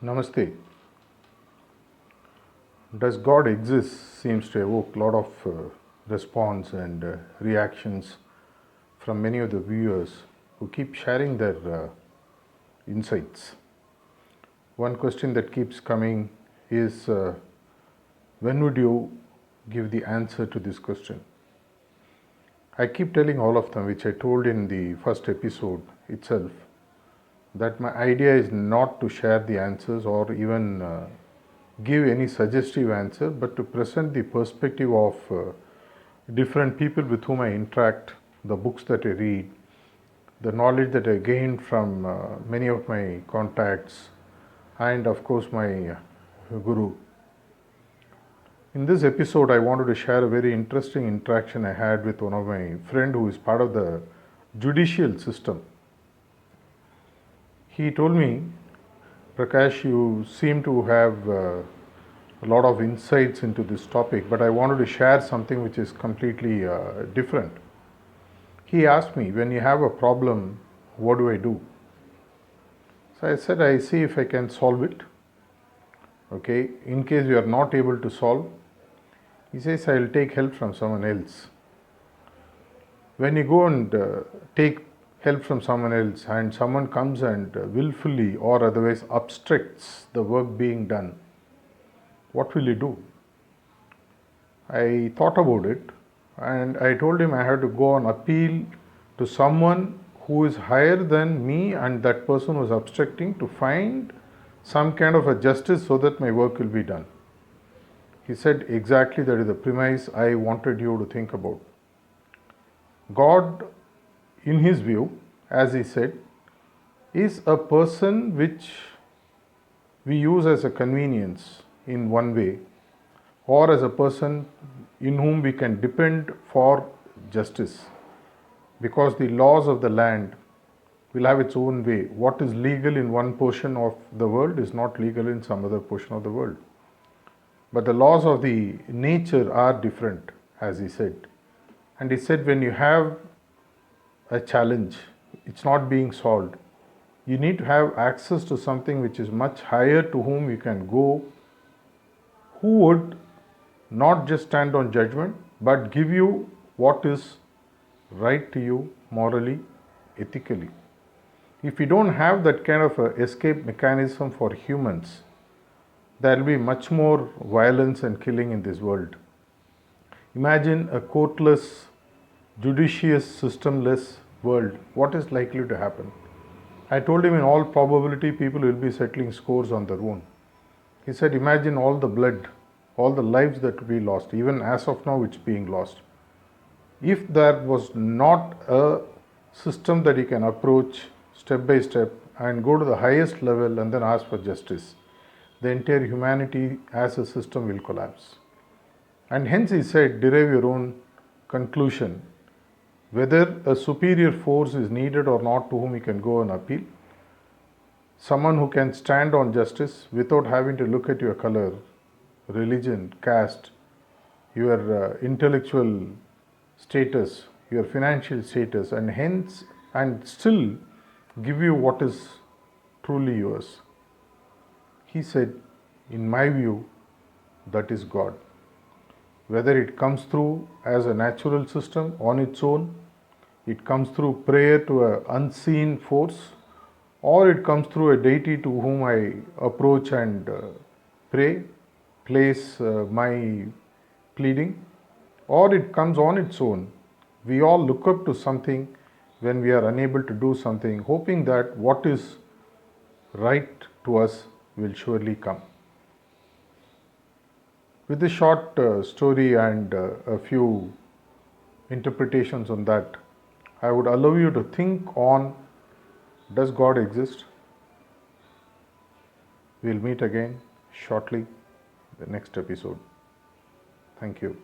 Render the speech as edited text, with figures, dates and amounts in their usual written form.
Namaste. Does God exist seems to evoke a lot of response and reactions from many of the viewers who keep sharing their insights. One question that keeps coming is when would you give the answer to this question? I keep telling all of them, which I told in the first episode itself, that my idea is not to share the answers or even give any suggestive answer, but to present the perspective of different people with whom I interact, the books that I read, the knowledge that I gained from many of my contacts, and of course my guru. In this episode, I wanted to share a very interesting interaction I had with one of my friend who is part of the judicial system. He told me, Prakash, you seem to have a lot of insights into this topic, but I wanted to share something which is completely different. He asked me, when you have a problem, what do I do? So I said, I see if I can solve it. Okay, in case you are not able to solve, he says, I will take help from someone else. When you go and take help from someone else and someone comes and willfully or otherwise obstructs the work being done, what will you do? I thought about it and I told him I had to go on appeal to someone who is higher than me and that person was obstructing to find some kind of a justice so that my work will be done. He said, exactly, that is the premise I wanted you to think about. God, in his view, as he said, is a person which we use as a convenience in one way, or as a person in whom we can depend for justice, because the laws of the land will have its own way. What is legal in one portion of the world is not legal in some other portion of the world. But the laws of the nature are different, as he said. And he said, when you have a challenge, it's not being solved, you need to have access to something which is much higher, to whom you can go, who would not just stand on judgment, but give you what is right to you morally, ethically. If you don't have that kind of a escape mechanism for humans, there will be much more violence and killing in this world. Imagine a courtless, judicious, systemless world. What is likely to happen? I told him in all probability people will be settling scores on their own. He said, imagine all the blood, all the lives that will be lost, even as of now it's being lost. If there was not a system that you can approach step by step and go to the highest level and then ask for justice, the entire humanity as a system will collapse. And hence he said, derive your own conclusion, whether a superior force is needed or not to whom you can go and appeal. Someone who can stand on justice without having to look at your color, religion, caste, your intellectual status, your financial status, and hence, and still give you what is truly yours. He said, in my view, that is God. Whether it comes through as a natural system on its own, it comes through prayer to an unseen force, or it comes through a deity to whom I approach and pray, place my pleading, or it comes on its own. We all look up to something when we are unable to do something, hoping that what is right to us will surely come. With this short story and a few interpretations on that, I would allow you to think on, does God exist? We'll meet again shortly in the next episode. Thank you.